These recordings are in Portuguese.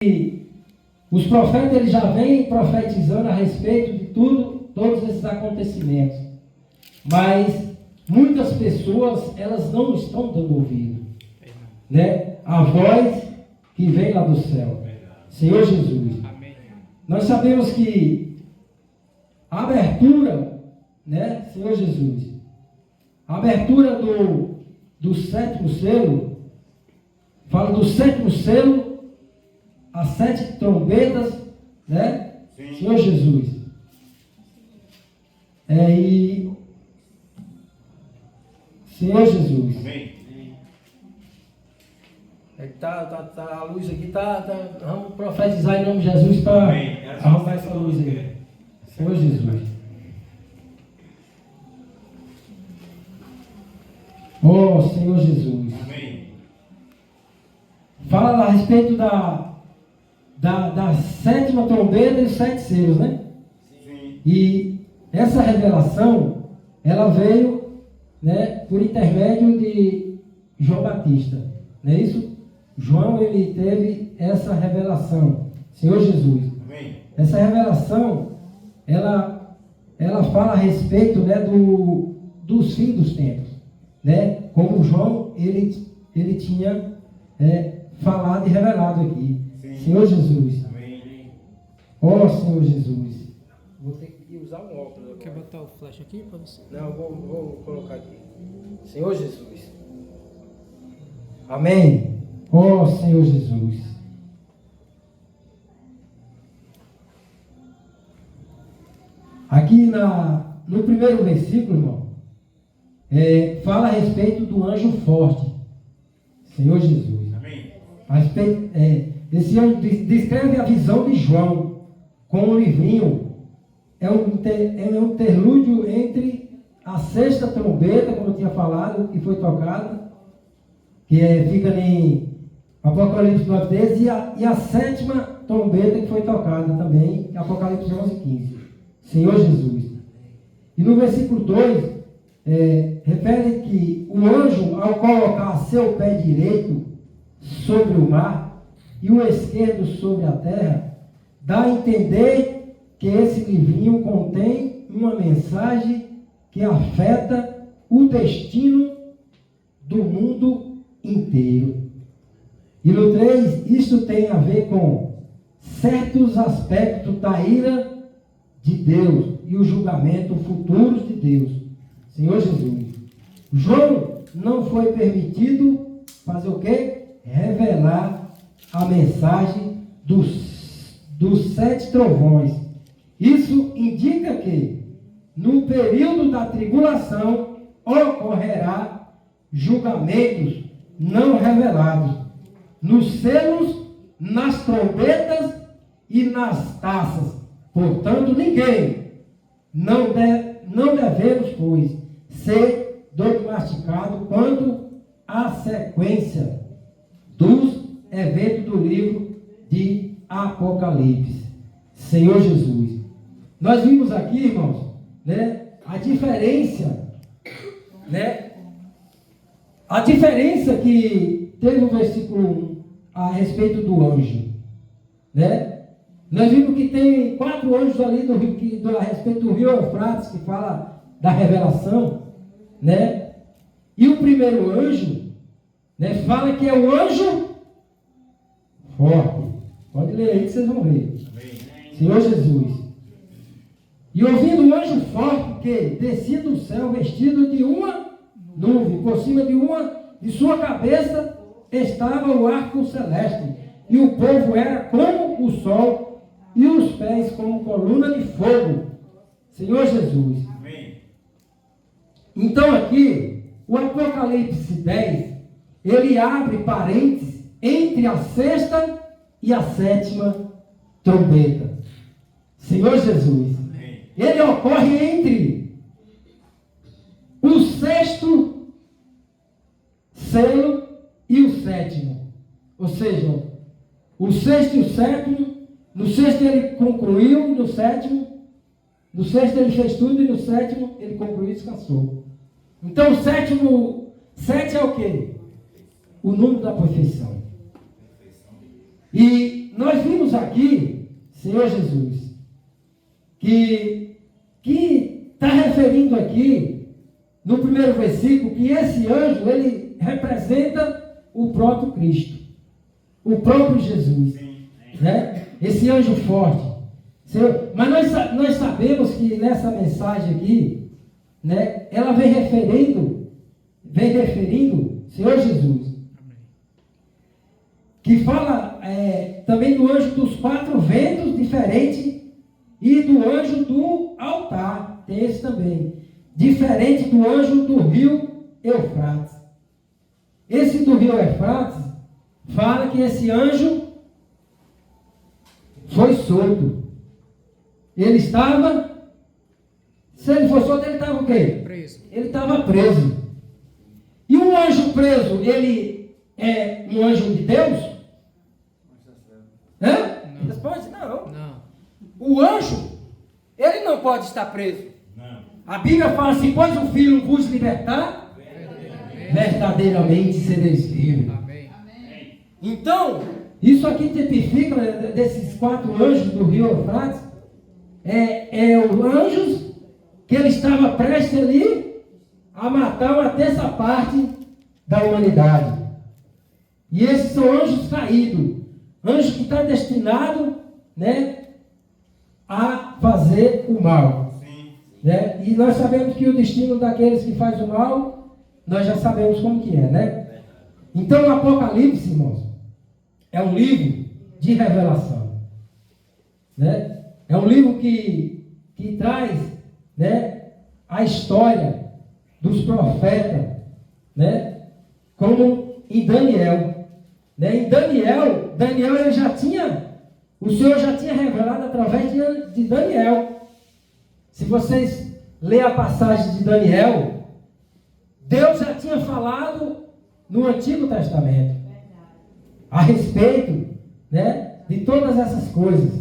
E os profetas eles já vêm profetizando a respeito de todos esses acontecimentos. Mas muitas pessoas elas não estão dando ouvido, né? A voz que vem lá do céu, Senhor Jesus. Nós sabemos que a abertura, né, Senhor Jesus, a abertura do sétimo selo, fala do sétimo selo, as 7 trombetas, né? Sim. Senhor Jesus. Senhor Jesus. Amém. A luz aqui vamos profetizar em nome de Jesus para arrumar essa luz aí. Senhor Jesus. Oh, Senhor Jesus. Amém. Fala a respeito da 7ª trombeta e os 7 selos, né? Sim. E essa revelação, ela veio, né, por intermédio de João Batista, não é isso? João, ele teve essa revelação, Senhor Jesus. Amém. Essa revelação, ela fala a respeito, né, dos fins dos tempos, né? Como João, ele tinha falado e revelado aqui. Sim. Senhor Jesus. Amém. Oh, Senhor Jesus. Vou ter que usar um óculos agora. Quer botar o flash aqui para você? Não, vou colocar aqui. Senhor Jesus. Amém. Oh, Senhor Jesus. Aqui no primeiro versículo, irmão, fala a respeito do anjo forte. Senhor Jesus. Amém. A respeito, esse anjo descreve a visão de João com um livrinho. É um interlúdio entre a 6ª trombeta, como eu tinha falado, que foi tocada, que fica em Apocalipse 9:10, e a 7ª trombeta que foi tocada também, em Apocalipse 11:15. Senhor Jesus. E no versículo 2, refere que o anjo, ao colocar seu pé direito sobre o mar e o esquerdo sobre a terra, dá a entender que esse livrinho contém uma mensagem que afeta o destino do mundo inteiro. E no 3, isso tem a ver com certos aspectos da ira de Deus e o julgamento futuros de Deus. Senhor Jesus. João não foi permitido fazer o quê? Revelar a mensagem dos 7 trovões. Isso indica que no período da tribulação ocorrerá julgamentos não revelados nos selos, nas trombetas e nas taças. Portanto, não devemos, pois, ser dogmaticado quanto à sequência dos eventos do livro de Apocalipse. Senhor Jesus. Nós vimos aqui, irmãos, né, a diferença, né? A diferença que teve o versículo 1 a respeito do anjo, né? Nós vimos que tem 4 anjos ali a respeito do rio Eufrates, que fala da revelação, né? E o primeiro anjo, né, fala que é o anjo forte. Pode ler aí que vocês vão ver. Amém. Senhor Jesus. E ouvindo um anjo forte que descia do céu, vestido de uma nuvem, por cima de sua cabeça estava o arco celeste, e o povo era como o sol, e os pés como coluna de fogo. Senhor Jesus. Amém. Então aqui, o Apocalipse 10, ele abre parênteses entre a 6ª e a 7ª trombeta. Senhor Jesus. Amém. Ele ocorre entre o 6º selo e o 7º. Ou seja, o 6º e o 7º. No 6º ele concluiu, e no 7º ele fez tudo, e no 7º ele concluiu e descansou. Então o 7 é o quê? O número da perfeição. E nós vimos aqui, Senhor Jesus, que está referindo aqui, no primeiro versículo, que esse anjo, ele representa o próprio Cristo, o próprio Jesus, né? Esse anjo forte. Senhor, mas nós sabemos que nessa mensagem aqui, né, ela vem referindo, Senhor Jesus, que fala também do anjo dos 4 ventos diferente e do anjo do altar, tem esse também, diferente do anjo do rio Eufrates. Esse do rio Eufrates fala que esse anjo foi solto. Ele estava, se ele for solto, ele estava o quê? Preso. Ele estava preso. E um anjo preso, ele é um anjo de Deus? Não. Responde, não. O anjo, ele não pode estar preso. Não. A Bíblia fala assim, pois o Filho vos libertar, verdadeiramente sereis livres. Então, isso aqui tipifica, né, desses 4 anjos do rio Eufrates, os anjos que ele estava prestes ali a matar uma terça parte da humanidade. E esses são anjos caídos, anjos que estão destinados, né, a fazer o mal. Né? E nós sabemos que o destino daqueles que fazem o mal, nós já sabemos como que é, né? Então o Apocalipse, irmãos, é um livro de revelação, né? É um livro que traz, né, a história dos profetas, né? Como em Daniel, né? Em Daniel ele já tinha, o Senhor já tinha revelado através de Daniel. Se vocês lerem a passagem de Daniel, Deus já tinha falado no Antigo Testamento a respeito, né, de todas essas coisas.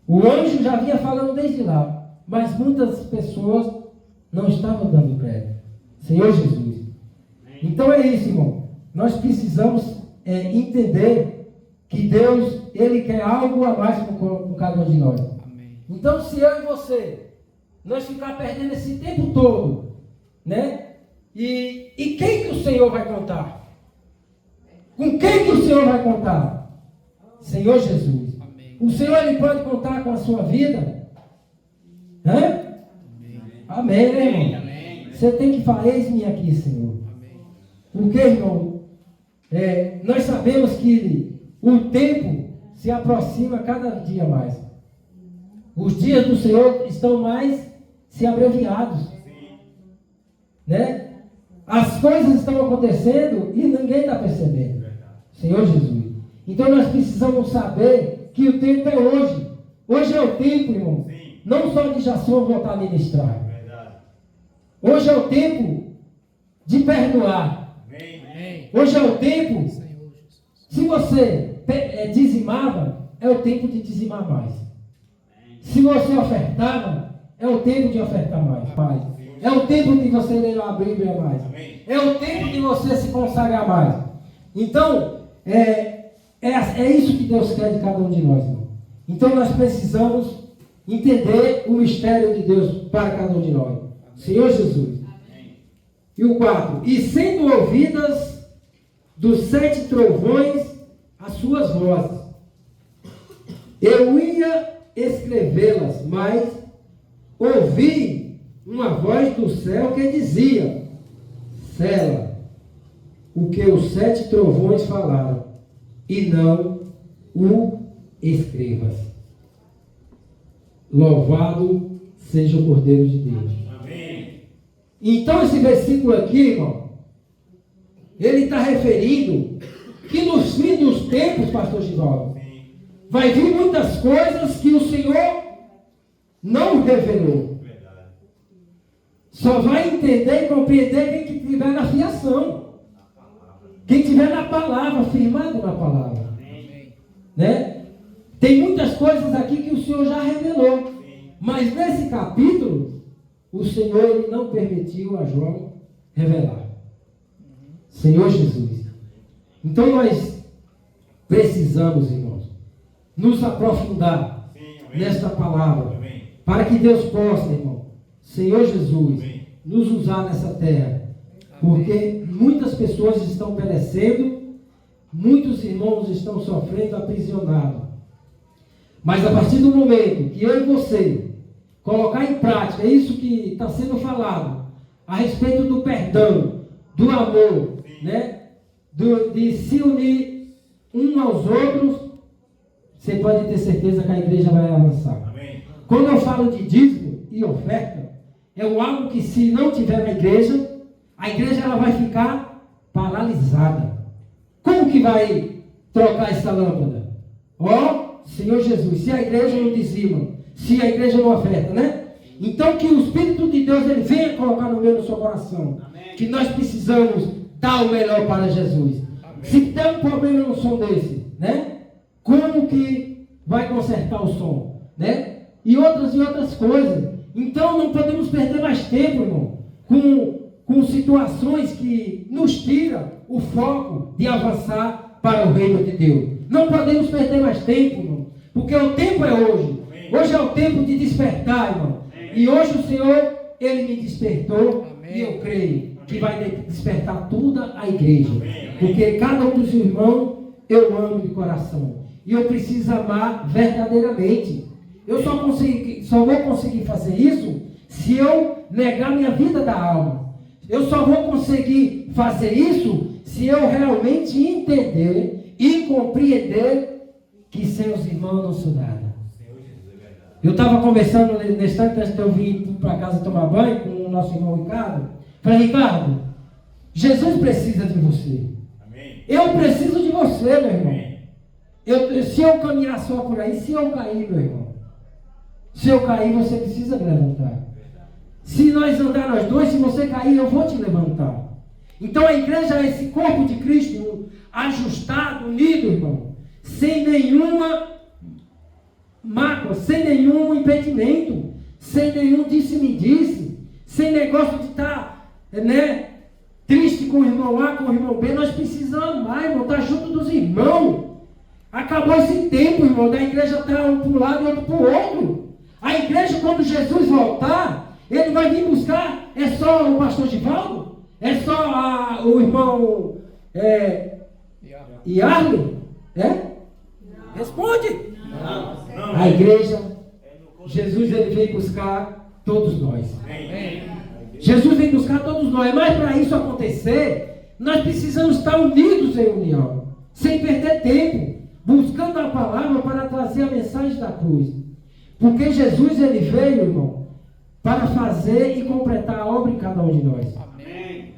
O anjo já vinha falando desde lá, mas muitas pessoas não estavam dando crédito. Senhor Jesus. Então é isso, irmão. Nós precisamos entender que Deus, Ele quer algo a mais com cada um de nós. Amém. Então, se eu e você, nós ficar perdendo esse tempo todo, né? E quem que o Senhor vai contar? Com quem que o Senhor vai contar? Senhor Jesus. Amém. O Senhor, Ele pode contar com a sua vida? Hã? Amém, né, irmão? Amém. Você tem que falar, eis-me aqui, Senhor. Amém. Porque, irmão, nós sabemos que o tempo se aproxima cada dia mais. Os dias do Senhor estão mais se abreviados. Né? As coisas estão acontecendo e ninguém está percebendo. Senhor Jesus. Então nós precisamos saber que o tempo é hoje. Hoje é o tempo, irmão. Sim. Não só de Jason voltar a ministrar. Verdade. Hoje é o tempo de perdoar. Amém. Hoje é o tempo. Se você dizimava, é o tempo de dizimar mais. Se você ofertava, é o tempo de ofertar mais. É o tempo de você ler a Bíblia mais. É o tempo de você se consagrar mais. Então, é isso que Deus quer de cada um de nós, irmão. Então nós precisamos entender o mistério de Deus para cada um de nós. Senhor Jesus. E o 4. E sendo ouvidas dos 7 trovões as suas vozes, eu ia escrevê-las, mas ouvi uma voz do céu que dizia: sela o que os 7 trovões falaram, e não o escrevas. Louvado seja o Cordeiro de Deus. Amém. Então esse versículo aqui, irmão, ele está referindo que nos fins dos tempos, pastor Givaldo, vai vir muitas coisas que o Senhor não revelou. Verdade. Só vai entender e compreender quem estiver na fiação. Quem estiver na palavra, firmado na palavra. Amém. Né? Tem muitas coisas aqui que o Senhor já revelou. Sim. Mas nesse capítulo, o Senhor ele não permitiu a João revelar. Senhor Jesus. Então nós precisamos, irmãos, nos aprofundar nesta palavra. Para que Deus possa, irmão, Senhor Jesus, nos usar nessa terra. Porque muitas pessoas estão perecendo, muitos irmãos estão sofrendo aprisionados. Mas a partir do momento que eu e você colocar em prática isso que está sendo falado, a respeito do perdão, do amor, né? De se unir um aos outros, você pode ter certeza que a igreja vai avançar. Amém. Quando eu falo de dízimo e oferta, é algo que se não tiver na igreja, a igreja ela vai ficar paralisada. Como que vai trocar essa lâmpada? Senhor Jesus, se a igreja não dizima, se a igreja não oferta, né? Então que o Espírito de Deus ele venha colocar no meu no seu coração. Amém. Que nós precisamos dar o melhor para Jesus. Amém. Se tem um problema no som desse, né? Como que vai consertar o som, né? E outras coisas. Então não podemos perder mais tempo, irmão, com situações que nos tiram o foco de avançar para o reino de Deus. Não podemos perder mais tempo, irmão, porque o tempo é hoje. Amém. Hoje é o tempo de despertar, irmão. Amém. E hoje o Senhor, Ele me despertou. Amém. E eu creio que vai despertar toda a igreja. Amém. Porque cada um dos irmãos eu amo de coração. E eu preciso amar verdadeiramente. Eu só vou conseguir fazer isso se eu negar minha vida da alma. Eu só vou conseguir fazer isso se eu realmente entender e compreender que sem os irmãos não sou nada. Eu estava conversando nesse instante antes de eu vir para casa tomar banho com o nosso irmão Ricardo. Falei, Ricardo, Jesus precisa de você. Amém. Eu preciso de você, meu irmão. Se eu caminhar só por aí, se eu cair, meu irmão, se eu cair, você precisa me levantar. Se nós andar nós dois, se você cair, eu vou te levantar. Então a igreja é esse corpo de Cristo ajustado, unido, irmão, sem nenhuma mácula, sem nenhum impedimento, sem nenhum disse-me-disse, sem negócio de estar, né, triste com o irmão A, com o irmão B. Nós precisamos mais, irmão, estar junto dos irmãos. Acabou esse tempo, irmão, da igreja estar um para um lado e outro para o outro. A igreja, quando Jesus voltar, ele vai vir buscar, é só o pastor Givaldo? É só o irmão Yarley? Responde! Não. A igreja, Jesus ele veio buscar todos nós. Amém. Jesus vem buscar todos nós, mas para isso acontecer, nós precisamos estar unidos em união, sem perder tempo, buscando a palavra para trazer a mensagem da cruz. Porque Jesus ele veio, irmão, para fazer e completar a obra em cada um de nós. Amém.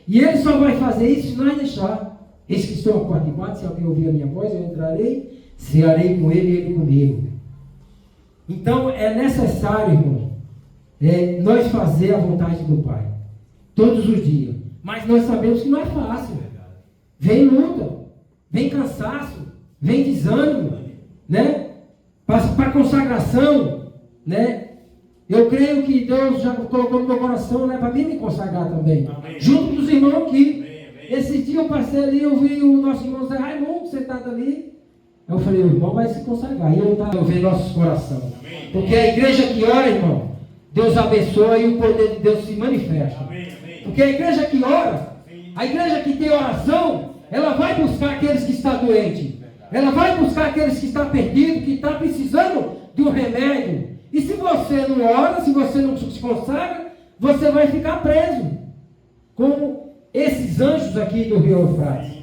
E ele só vai fazer isso se nós deixar. Eis que estou a porta e bato, se alguém ouvir a minha voz, eu entrarei, cearei com ele e ele comigo. Então é necessário, irmão, nós fazer a vontade do Pai, todos os dias. Mas nós sabemos que não é fácil. Vem luta, vem cansaço, vem desânimo, né? Para consagração, né? Eu creio que Deus já colocou no meu coração, né, para mim me consagrar também. Amém. Junto dos irmãos aqui. Amém. Esse dia eu passei ali, eu vi o nosso irmão Zé Raimundo sentado ali. Eu falei, o irmão vai se consagrar. E eu vi nossos corações. Porque a igreja que ora, irmão, Deus abençoa e o poder de Deus se manifesta. Amém. Porque a igreja que ora, a igreja que tem oração, ela vai buscar aqueles que estão doentes. Ela vai buscar aqueles que estão perdidos, que estão precisando de um remédio. E se você não ora, se você não se consagra, você vai ficar preso. Como esses anjos aqui do Rio Eufrates.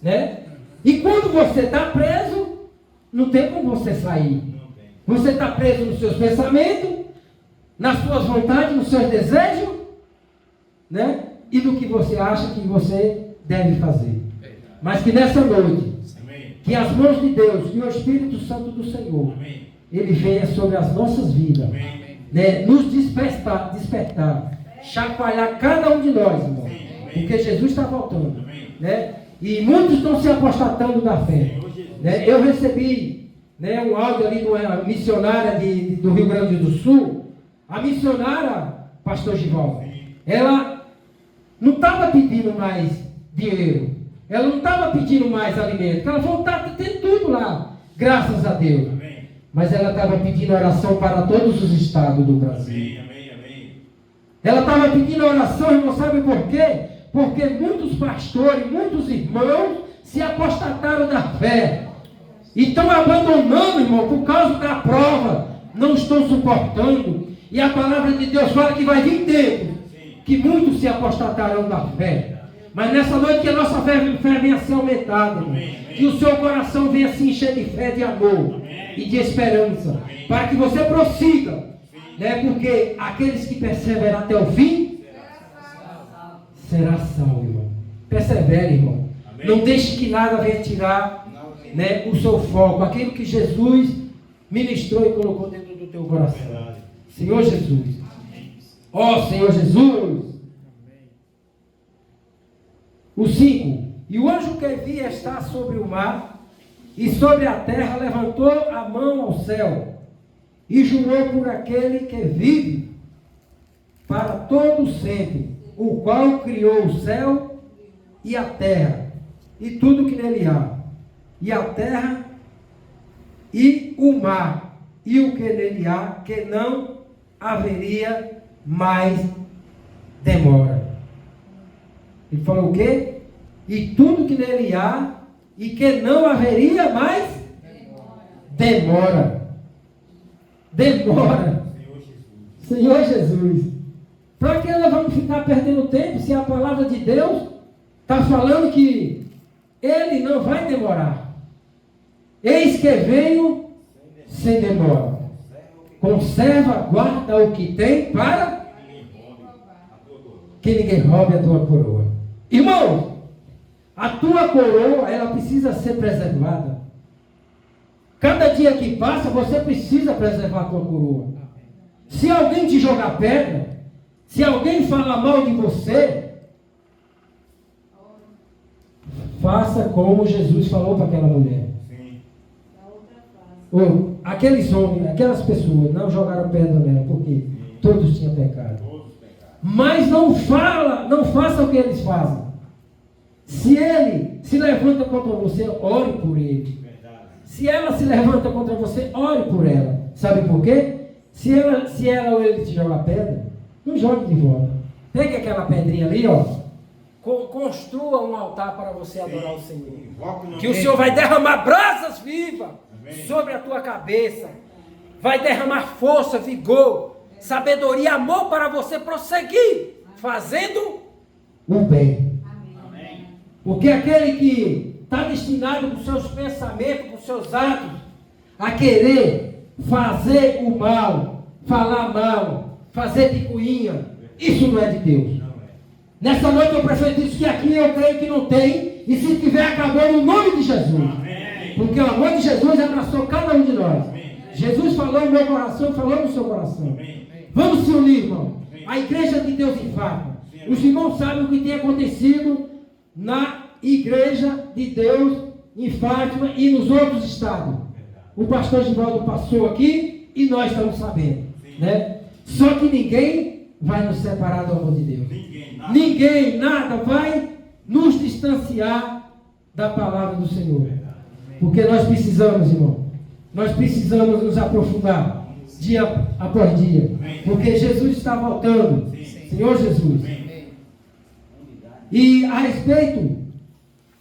Né? E quando você está preso, não tem como você sair. Você está preso nos seus pensamentos, nas suas vontades, nos seus desejos, né? E no que você acha que você deve fazer. Mas que nessa noite, que as mãos de Deus e o Espírito Santo do Senhor, ele venha sobre as nossas vidas, né? Nos despertar, chacoalhar cada um de nós, irmão, porque Jesus está voltando, né? E muitos estão se apostatando da fé, né? Eu recebi, né, um áudio ali de uma missionária do Rio Grande do Sul. A missionária, pastor Givaldo, ela não estava pedindo mais dinheiro, ela não estava pedindo mais alimento, ela falou, está tendo tudo lá, Graças a Deus. Amém. Mas ela estava pedindo oração para todos os estados do Brasil. Amém, amém, amém. Ela estava pedindo oração, irmão, sabe por quê? Porque muitos pastores, muitos irmãos se apostataram da fé. E estão abandonando, irmão, por causa da prova. Não estão suportando. E a palavra de Deus fala que vai vir tempo que muitos se apostatarão da fé. Mas nessa noite que a nossa fé venha a ser aumentada, irmão. Que o seu coração venha se encher de fé, de amor e de esperança. Para que você prossiga. Né? Porque aqueles que perseveram até o fim será salvo, irmão. Persevere, irmão. Não deixe que nada venha tirar, né, o seu foco. Aquilo que Jesus ministrou e colocou dentro do teu coração. Senhor Jesus. Ó Senhor Jesus. O 5. E o anjo que via estar sobre o mar e sobre a terra levantou a mão ao céu e jurou por aquele que vive para todo sempre, o qual criou o céu e a terra e tudo que nele há, e a terra e o mar e o que nele há, que não haveria mais demora. Ele falou o quê? E tudo que nele há, e que não haveria mais demora. Demora. Senhor Jesus. Para que nós vamos ficar perdendo tempo se a palavra de Deus está falando que Ele não vai demorar? Eis que venho sem demora. Conserva, guarda o que tem para que ninguém roube a tua coroa. Irmão, a tua coroa, ela precisa ser preservada. Cada dia que passa, você precisa preservar a tua coroa. Se alguém te jogar pedra, se alguém falar mal de você, faça como Jesus falou para aquela mulher. Ou, aqueles homens, aquelas pessoas não jogaram pedra nela, porque todos tinham pecado. Mas não faça o que eles fazem. Se ele se levanta contra você, ore por ele. Se ela se levanta contra você, ore por ela. Sabe por quê? Se ela ou ele te jogar pedra, não jogue de volta. Pegue aquela pedrinha ali, ó. Construa um altar para você adorar o Senhor. Que o Senhor vai derramar brasas vivas sobre a tua cabeça. Vai derramar força, vigor, sabedoria, amor para você prosseguir fazendo o bem. Porque aquele que está destinado para os seus pensamentos, para os seus atos, a querer fazer o mal, falar mal, fazer picuinha, isso não é de Deus. Nessa noite eu profetizo que aqui eu creio que não tem, e se tiver, acabou no nome de Jesus. Porque o amor de Jesus abraçou cada um de nós. Jesus falou no meu coração, falou no seu coração. Vamos se unir, irmão. A igreja de Deus em Fátima. Os irmãos sabem o que tem acontecido na igreja de Deus em Fátima e nos outros estados. O pastor Givaldo passou aqui e nós estamos sabendo, né? Só que ninguém vai nos separar do amor de Deus. Ninguém, nada vai nos distanciar da palavra do Senhor. Porque nós precisamos, irmão, nós precisamos nos aprofundar dia após dia. Porque Jesus está voltando. Senhor Jesus. E a respeito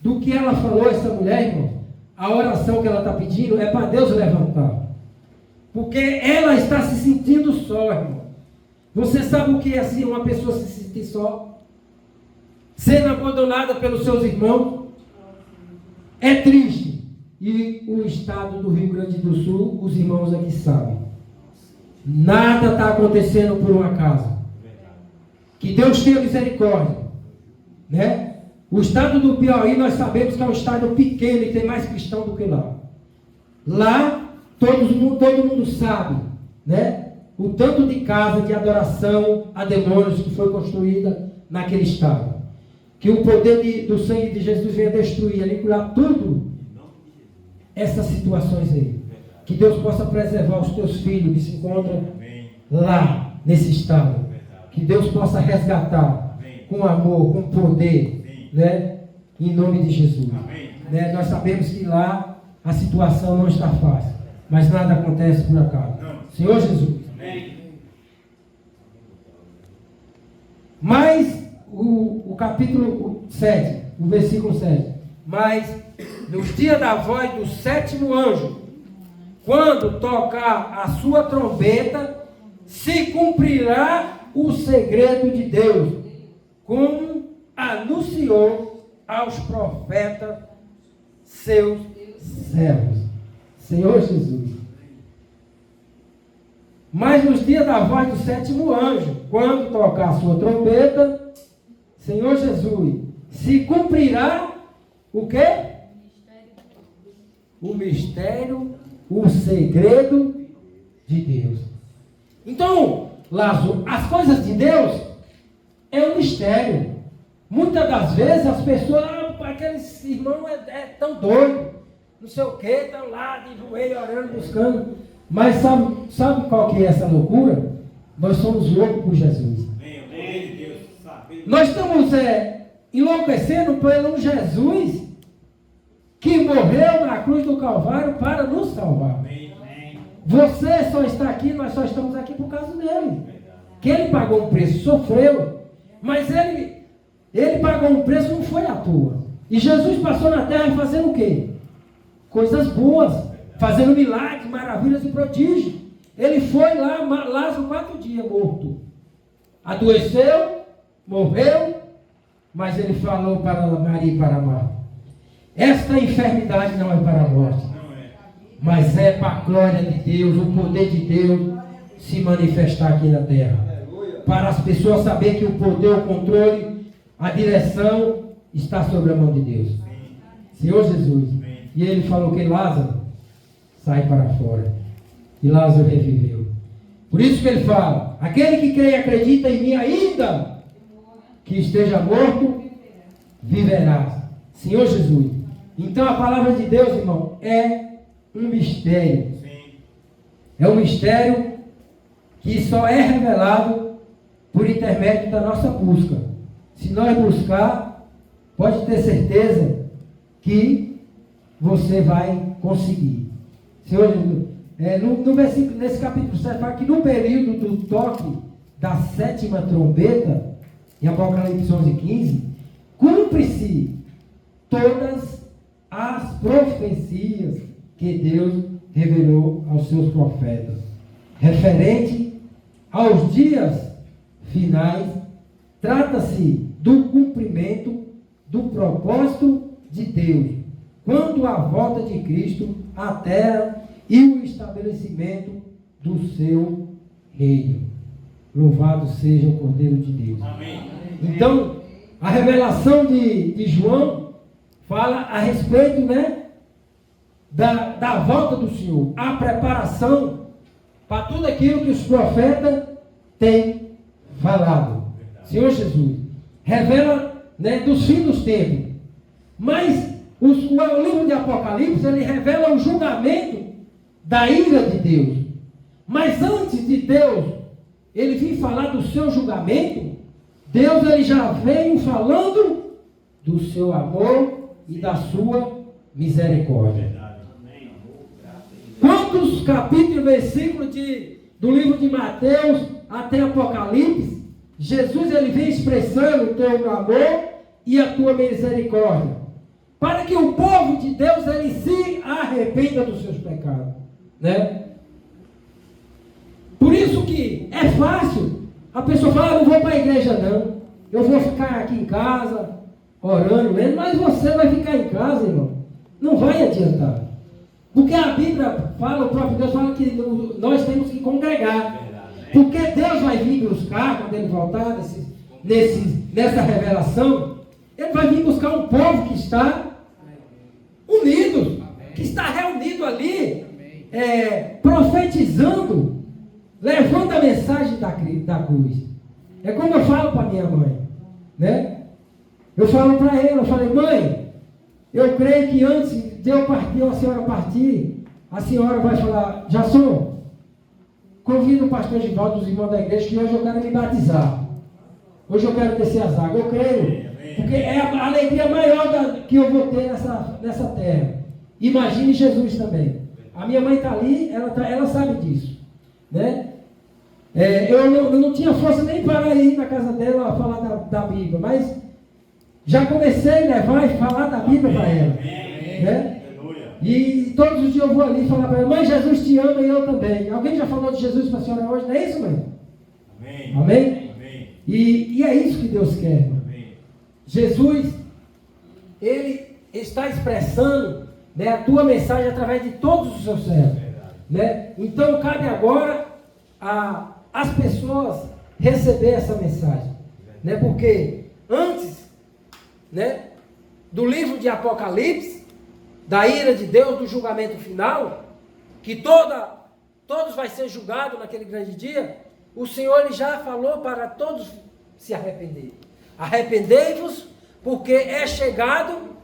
do que ela falou, essa mulher, irmão, a oração que ela está pedindo é para Deus levantar. Porque ela está se sentindo só, irmão. Você sabe o que é assim uma pessoa se sentir só? Sendo abandonada pelos seus irmãos? É triste. E o estado do Rio Grande do Sul, os irmãos aqui sabem. Nada está acontecendo por um acaso. Que Deus tenha misericórdia. Né? O estado do Piauí, nós sabemos que é um estado pequeno e tem mais cristão do que lá. Lá, todo mundo sabe, né? O tanto de casa de adoração a demônios que foi construída naquele estado. Que o poder do sangue de Jesus venha destruir, aniquilar tudo essas situações aí. Que Deus possa preservar os teus filhos que se encontram lá, nesse estado. Que Deus possa resgatar com amor, com poder, né? Em nome de Jesus. Né? Nós sabemos que lá a situação não está fácil, mas nada acontece por acaso. Senhor Jesus. Mas o capítulo 7, o versículo 7. Mas nos dias da voz do sétimo anjo, quando tocar a sua trombeta, se cumprirá o segredo de Deus, como anunciou aos profetas seus servos. Senhor Jesus. Mas nos dias da voz do sétimo anjo, quando tocar a sua trombeta, Senhor Jesus, se cumprirá o quê? O mistério, o segredo de Deus. Então, Lázaro, as coisas de Deus é um mistério. Muitas das vezes as pessoas, aqueles irmãos é tão doido, não sei o que, estão lá de joelho orando, buscando. Mas sabe qual que é essa loucura? Nós somos loucos por Jesus. Nós estamos enlouquecendo pelo Jesus que morreu na cruz do Calvário para nos salvar. Você só está aqui, nós só estamos aqui por causa dele. Que ele pagou um preço, sofreu, mas ele pagou um preço, não foi à toa. E Jesus passou na terra fazendo o quê? Coisas boas, fazendo milagres, maravilhas e prodígios. Ele foi lá, Lázaro 4 dias morto. Adoeceu, morreu, mas ele falou para Maria e para Marta: esta enfermidade não é para a morte, mas é para a glória de Deus, o poder de Deus se manifestar aqui na terra. Para as pessoas saberem que o poder, o controle, a direção está sobre a mão de Deus. Senhor Jesus. E ele falou que Lázaro, sai para fora. E Lázaro reviveu. Por isso que ele fala: aquele que crê e acredita em mim, ainda que esteja morto, viverá. Senhor Jesus. Então a palavra de Deus, irmão, é um mistério. É um mistério que só é revelado por intermédio da nossa busca. Se nós buscar, pode ter certeza que você vai conseguir. Senhor Jesus, no versículo, nesse capítulo 7, fala que no período do toque da sétima trombeta, em Apocalipse 11:15, cumpre-se todas as profecias que Deus revelou aos seus profetas, referente aos dias finais. Trata-se do cumprimento do propósito de Deus, quando a volta de Cristo à terra e o estabelecimento do seu reino. Louvado seja o Cordeiro de Deus. Amém. Então, a revelação de João fala a respeito, da volta do Senhor, a preparação para tudo aquilo que os profetas têm falado. Senhor Jesus revela, dos fins dos tempos. Mas o livro de Apocalipse, ele revela o julgamento da ira de Deus. Mas antes de Deus ele vir falar do seu julgamento, Deus ele já veio falando do seu amor e da sua misericórdia. Quantos capítulos e versículos do livro de Mateus até Apocalipse, Jesus ele vem expressando o teu amor e a tua misericórdia, para que o povo de Deus ele se arrependa dos seus pecados, Por isso que é fácil a pessoa falar: não vou para a igreja não, eu vou ficar aqui em casa orando mesmo. Mas você vai ficar em casa, irmão, não vai adiantar, porque a Bíblia fala, o próprio Deus fala que nós temos que congregar, porque Deus vai vir buscar quando ele voltar nessa revelação. Ele vai vir buscar um povo que está unido, que está reunido ali, profetizando, levando a mensagem da cruz. É como eu falo para minha mãe, Eu falo para ela, eu falei: mãe, eu creio que antes de eu partir, ou a senhora partir, a senhora vai falar: Jasson, convida o pastor Givaldo, dos irmãos da igreja, que hoje eu quero me batizar. Hoje eu quero descer as águas. Eu creio, porque é a alegria maior que eu vou ter nessa terra. Imagine Jesus também. A minha mãe está ali, ela sabe disso. Né? Eu não tinha força nem para ir na casa dela falar da Bíblia, mas já comecei a levar e falar da Bíblia para ela. Né? E todos os dias eu vou ali falar para ela: mãe, Jesus te ama e eu também. Alguém já falou de Jesus para a senhora hoje? Não é isso, mãe? Amém? Amém? Amém. E é isso que Deus quer, irmão. Jesus, Ele está expressando, né, a tua mensagem através de todos os seus servos. Né? Então cabe agora às pessoas receber essa mensagem. Né? Porque antes, né, do livro de Apocalipse, da ira de Deus, do julgamento final, que todos vai ser julgados naquele grande dia, o Senhor ele já falou para todos se arrepender. Arrependei-vos, porque é chegado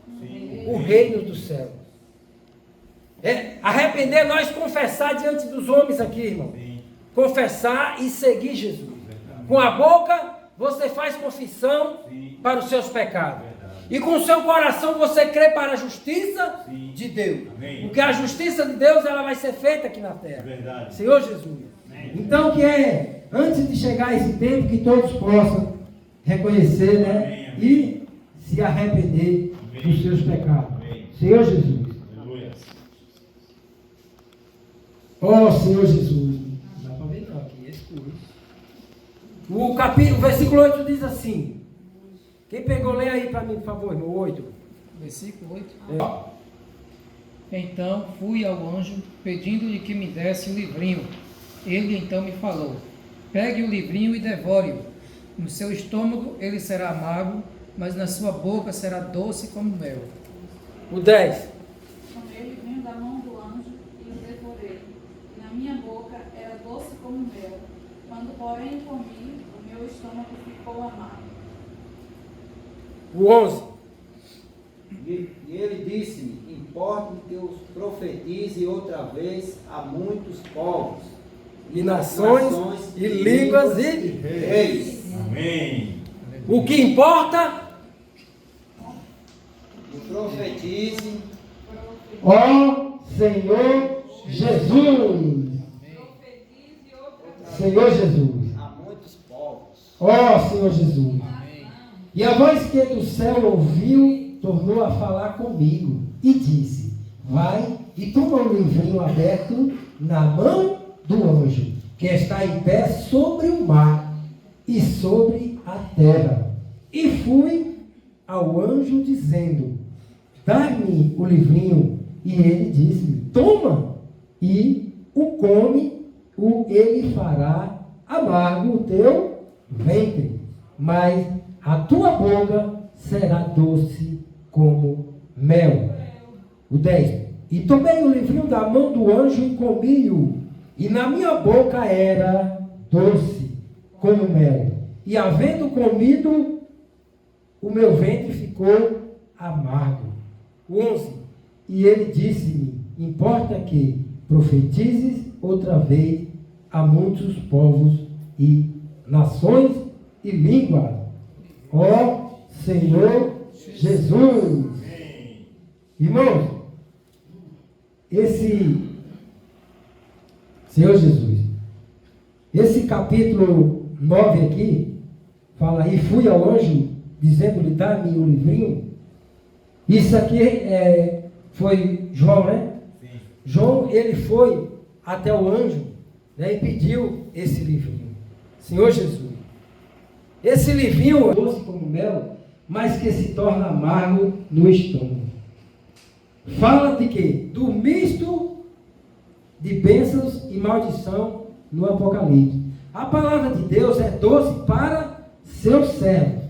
o reino do céu. Arrepender, nós confessar diante dos homens aqui, irmão. Confessar e seguir Jesus. Com a boca, você faz confissão para os seus pecados. E com o seu coração você crê para a justiça de Deus. Amém. Porque a justiça de Deus ela vai ser feita aqui na terra. Verdade. Senhor Jesus. Amém. Então antes de chegar esse tempo, que todos possam reconhecer, né? Amém. E se arrepender dos seus pecados. Amém. Senhor Jesus. Aleluia. Oh Senhor Jesus. Não dá para ver não aqui, é escuro. O versículo 8 diz assim. Quem pegou, lê aí para mim, por favor, irmão, 8. Versículo 8. Então fui ao anjo, pedindo-lhe que me desse o livrinho. Ele então me falou: pegue o livrinho e devore-o. No seu estômago ele será amargo, mas na sua boca será doce como mel. O 10. Tomei o livrinho da mão do anjo e o devorei. E na minha boca era doce como mel. Quando, porém, comi, o meu estômago ficou amargo. O 11. E ele disse-me: importa que eu profetize outra vez a muitos povos, e nações e línguas e reis. Amém. O que importa? E profetize, ó Senhor Jesus. Senhor Jesus. A muitos povos. Ó Senhor Jesus. E a voz que do céu ouviu, tornou a falar comigo, e disse: vai e toma um livrinho aberto na mão do anjo, que está em pé sobre o mar e sobre a terra. E fui ao anjo dizendo: dá-me o livrinho. E ele disse-me: toma e o come, ele fará amargo o teu ventre, mas a tua boca será doce como mel. O 10. E tomei o livrinho da mão do anjo e comi-o, e na minha boca era doce como mel. E havendo comido, o meu ventre ficou amargo. O 11. E ele disse-me: importa que profetizes outra vez a muitos povos e nações e línguas. Ó Senhor Jesus. Irmãos, Senhor Jesus, esse capítulo 9 aqui, fala: e fui ao anjo, dizendo-lhe: dá-me o livrinho. Isso aqui foi João, né? Sim. João, ele foi até o anjo, né, e pediu esse livrinho. Senhor Jesus, esse livrinho é doce como mel, mas que se torna amargo no estômago. Fala de quê? Do misto de bênçãos e maldição no Apocalipse. A palavra de Deus é doce para seus servos,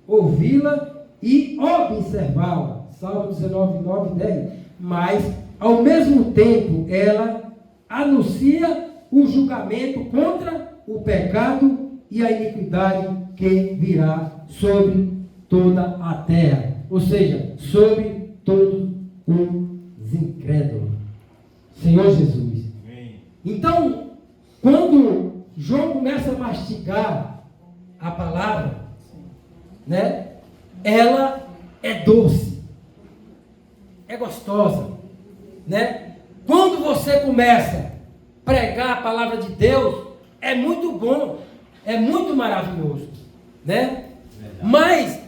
ouvi-la e observá-la. Salmo 19, 9 e 10. Mas, ao mesmo tempo, ela anuncia o julgamento contra o pecado e a iniquidade que virá sobre toda a terra. Ou seja, sobre todos os incrédulos. Senhor Jesus. Amém. Então, quando João começa a mastigar a palavra, né, ela é doce, é gostosa, né? Quando você começa a pregar a palavra de Deus, é muito bom, é muito maravilhoso, né? Mas,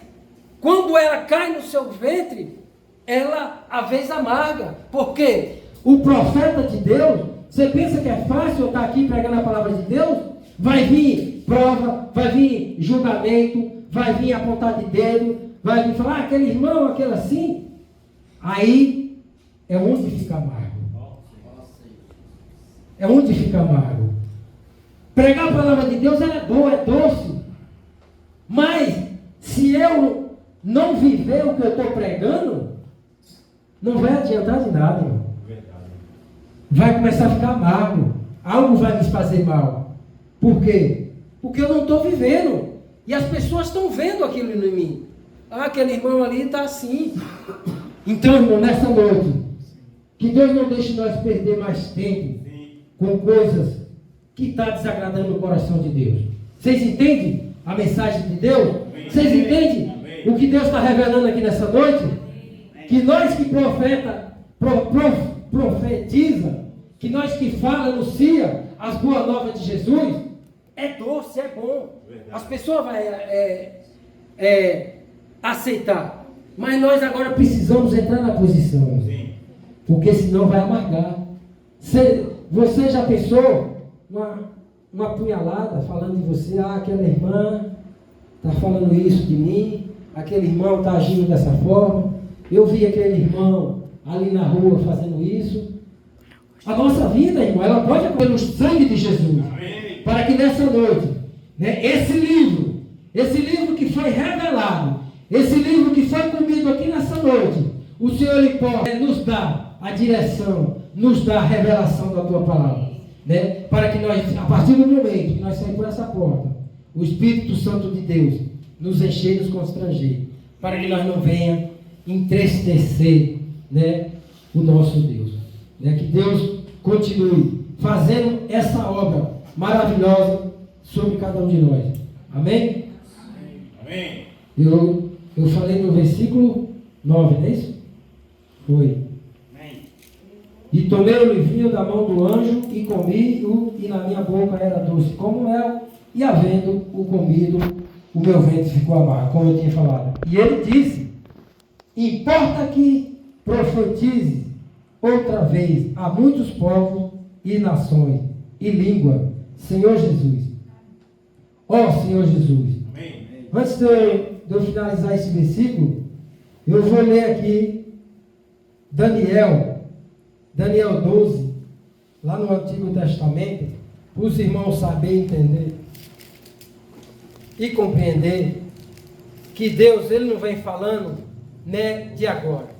quando ela cai no seu ventre, ela às vezes amarga. Porque o profeta de Deus, você pensa que é fácil eu estar aqui pregando a palavra de Deus? Vai vir prova, vai vir julgamento, vai vir apontar de dedo, vai vir falar, aquele irmão, aquele assim. Aí é onde fica amargo. É onde fica amargo. Pregar a palavra de Deus é boa, é doce. Mas, se eu não viver o que eu estou pregando, não vai adiantar de nada, irmão. Vai começar a ficar amargo. Algo vai me fazer mal. Por quê? Porque eu não estou vivendo. E as pessoas estão vendo aquilo em mim. Ah, aquele irmão ali está assim. Então, irmão, nessa noite, que Deus não deixe nós perder mais tempo com coisas que estão desagradando o coração de Deus. Vocês entendem a mensagem de Deus? Vocês entendem o que Deus está revelando aqui nessa noite? Que nós que profetiza, que nós que fala, anuncia as boas novas de Jesus, é doce, é bom. As pessoas vão aceitar. Mas nós agora precisamos entrar na posição. Porque senão vai amargar. Você já pensou uma punhalada falando de você? Ah, aquela irmã está falando isso de mim. Aquele irmão está agindo dessa forma. Eu vi aquele irmão ali na rua fazendo isso. A nossa vida, irmão, ela pode acontecer pelo sangue de Jesus. Amém. Para que nessa noite, né, esse livro que foi revelado, esse livro que foi comido aqui nessa noite, o Senhor ele pode nos dar a direção, nos dar a revelação da tua palavra, né? Para que nós, a partir do momento que nós saímos por essa porta, o Espírito Santo de Deus nos encher e nos constranger, para que nós não venha entristecer, né, o nosso Deus, né? Que Deus continue fazendo essa obra maravilhosa sobre cada um de nós. Amém? Amém. Eu falei no versículo 9, não é isso? Foi. Amém. E tomei o livrinho da mão do anjo e comi-o, e na minha boca era doce como mel, e havendo o comido, o meu ventre ficou amargo, como eu tinha falado. E ele disse: importa que profetize outra vez a muitos povos e nações e língua, Senhor Jesus. Ó Senhor Jesus. Amém. Antes de eu finalizar esse versículo, eu vou ler aqui Daniel 12, lá no Antigo Testamento, para os irmãos saberem entender e compreender que Deus, ele não vem falando, né, de agora.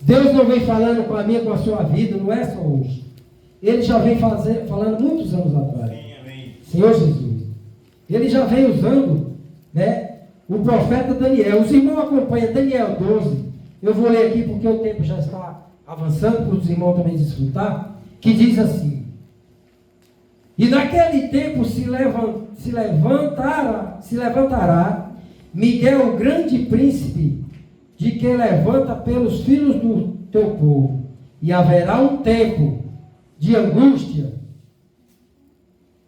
Deus não vem falando com a minha, com a sua vida, não é só hoje. Ele já vem falando muitos anos atrás. Amém. Senhor Jesus. Ele já vem usando, né, o profeta Daniel. Os irmãos acompanham Daniel 12. Eu vou ler aqui porque o tempo já está avançando, para os irmãos também desfrutar. Que diz assim: e naquele tempo se levantará Miguel, o grande príncipe, de que levanta pelos filhos do teu povo, e haverá um tempo de angústia,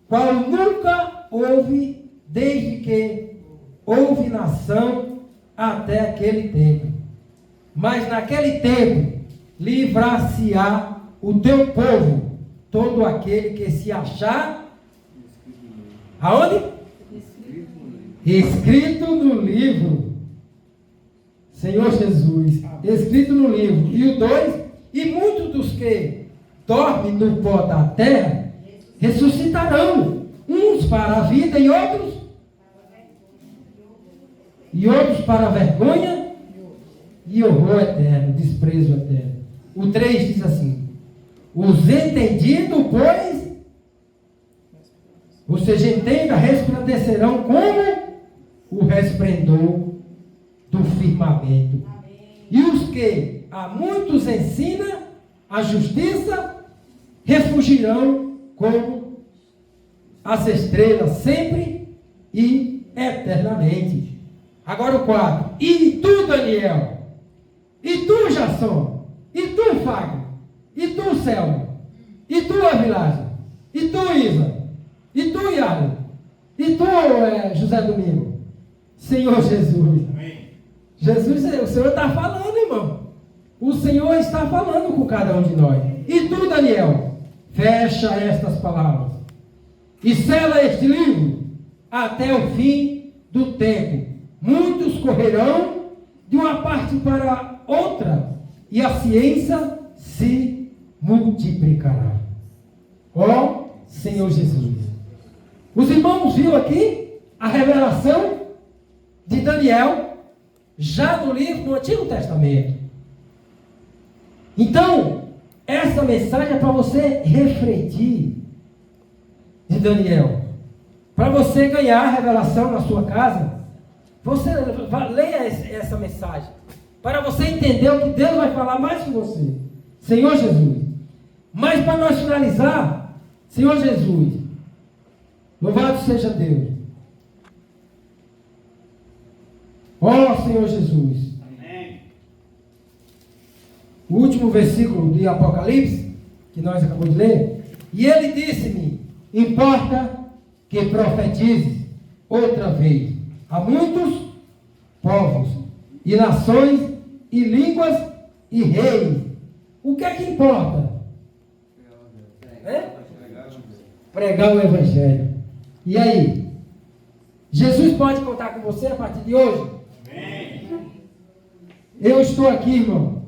qual nunca houve desde que houve nação até aquele tempo. Mas naquele tempo livrar-se-á o teu povo, todo aquele que se achar aonde? Escrito no livro. Senhor Jesus, escrito no livro. E o 2, e muitos dos que dormem no pó da terra ressuscitarão, uns para a vida e outros para a vergonha e horror eterno, desprezo eterno. O 3 diz assim: os entendidos, pois, ou seja, entenda, resplandecerão como o resplendor do firmamento. E os que a muitos ensina a justiça refugirão como as estrelas, sempre e eternamente. Agora o 4. E tu, Daniel, e tu, Jasson, e tu, Fábio, E tu, Selma? E tu, Avilásio? E tu, Isa? E tu, Iago? E tu, José Domingo? Senhor Jesus. Amém. Jesus, o Senhor está falando, irmão. O Senhor está falando com cada um de nós. E tu, Daniel? Fecha estas palavras. E sela este livro até o fim do tempo. Muitos correrão de uma parte para outra, e a ciência se multiplicará. Ó Senhor Jesus. Os irmãos viram aqui a revelação de Daniel, já no livro do Antigo Testamento. Então, essa mensagem é para você refletir de Daniel. Para você ganhar a revelação na sua casa, você leia essa mensagem. Para você entender o que Deus vai falar mais com você. Senhor Jesus. Mas para nós finalizar, Senhor Jesus, louvado seja Deus. Ó Senhor Jesus. Amém. O último versículo de Apocalipse, que nós acabamos de ler. E ele disse-me: importa que profetize outra vez a muitos povos, e nações, e línguas, e reis. O que é que importa? Pregar o Evangelho. E aí? Jesus pode contar com você a partir de hoje? Amém. Eu estou aqui, irmão,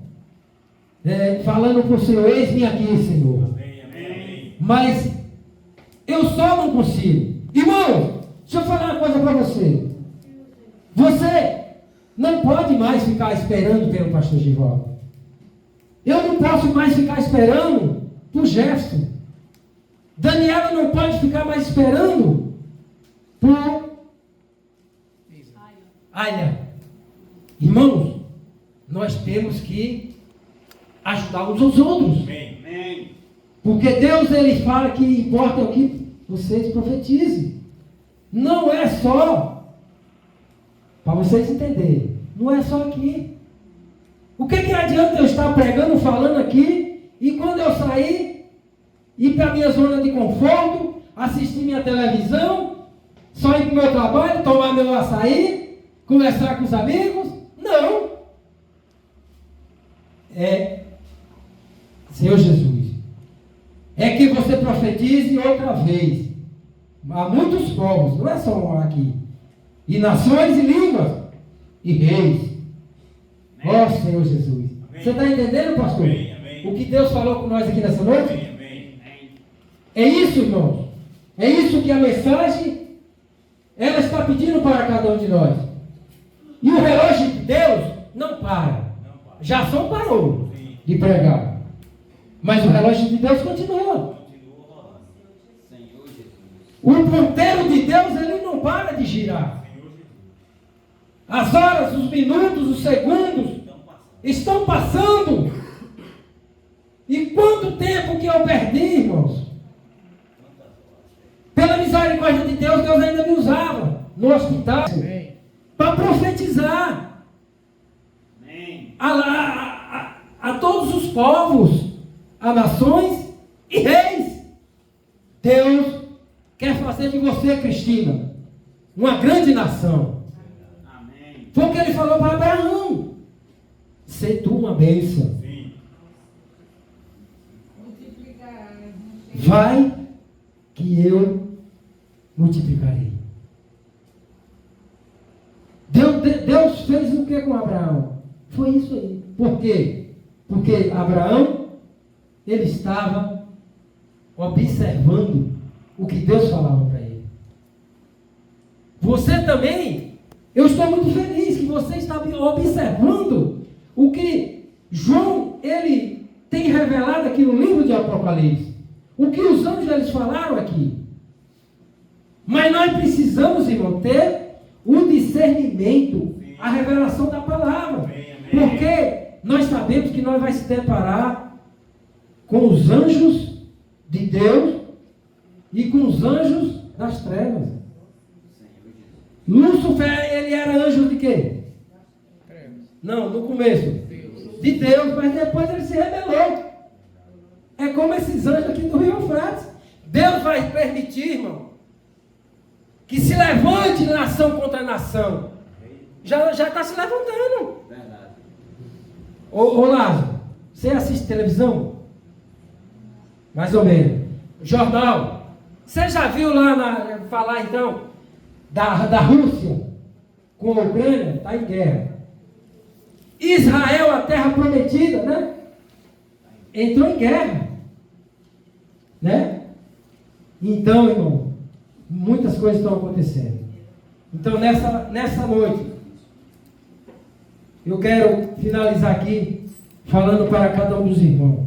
falando para o Senhor: eis-me aqui, Senhor. Amém. Amém. Mas eu só não consigo. Irmão, deixa eu falar uma coisa para você. Você não pode mais ficar esperando pelo pastor Givaldo. Eu não posso mais ficar esperando por Jefferson. Daniela não pode ficar mais esperando por Aia. Irmãos, nós temos que ajudar uns aos outros. Amém. Porque Deus, ele fala que importa o que vocês profetizem. Não é só, para vocês entenderem, não é só aqui. O que adianta eu estar pregando, falando aqui, e quando eu sair, ir para a minha zona de conforto, assistir minha televisão, só ir para o meu trabalho, tomar meu açaí, conversar com os amigos? Não. Senhor Jesus, é que você profetize outra vez a muitos povos, não é só um aqui, e nações e línguas e reis. Ó Senhor Jesus. Amém. Você está entendendo, pastor? Amém, amém. O que Deus falou com nós aqui nessa noite? Amém. Amém. É isso, irmãos. É isso que a mensagem ela está pedindo para cada um de nós. E o relógio de Deus não para. Já só parou de pregar. Mas o relógio de Deus continua. Continua rolando. Senhor Jesus. O ponteiro de Deus, ele não para de girar. Senhor Jesus. As horas, os minutos, os segundos estão passando. E quanto tempo que eu perdi, irmãos? Pela misericórdia de Deus, Deus ainda me usava no hospital para profetizar Amém. a todos os povos, a nações e reis. Deus quer fazer de você, Cristina, uma grande nação. Amém. Foi o que ele falou para Abraão: se tu uma bênção, Sim. vai que eu multiplicarei. Deus fez o que com Abraão? Foi isso aí. Por quê? Porque Abraão, ele estava observando o que Deus falava para ele. Você também, eu estou muito feliz que você está observando o que João, ele tem revelado aqui no livro de Apocalipse. O que os anjos eles falaram aqui. Mas nós precisamos, irmão, ter o discernimento, a revelação da palavra. Amém, amém. Porque nós sabemos que nós vamos se deparar com os anjos de Deus e com os anjos das trevas. Lúcifer, ele era anjo de quê? Não, no começo. De Deus, mas depois ele se rebelou. como esses anjos aqui do Rio Eufrates. Deus vai permitir, irmão, que se levante nação contra nação. Já está se levantando. Verdade. Ô Lázaro, você assiste televisão? Mais ou menos. Jornal. Você já viu lá falar então da Rússia com a Ucrânia? Está em guerra. Israel, a terra prometida, né? Entrou em guerra. Né? Então, irmão, muitas coisas estão acontecendo. Então, nessa noite, eu quero finalizar aqui falando para cada um dos irmãos.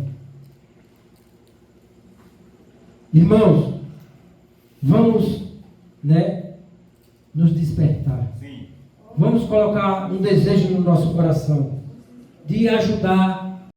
Irmãos, vamos, né, nos despertar. Sim. Vamos colocar um desejo no nosso coração de ajudar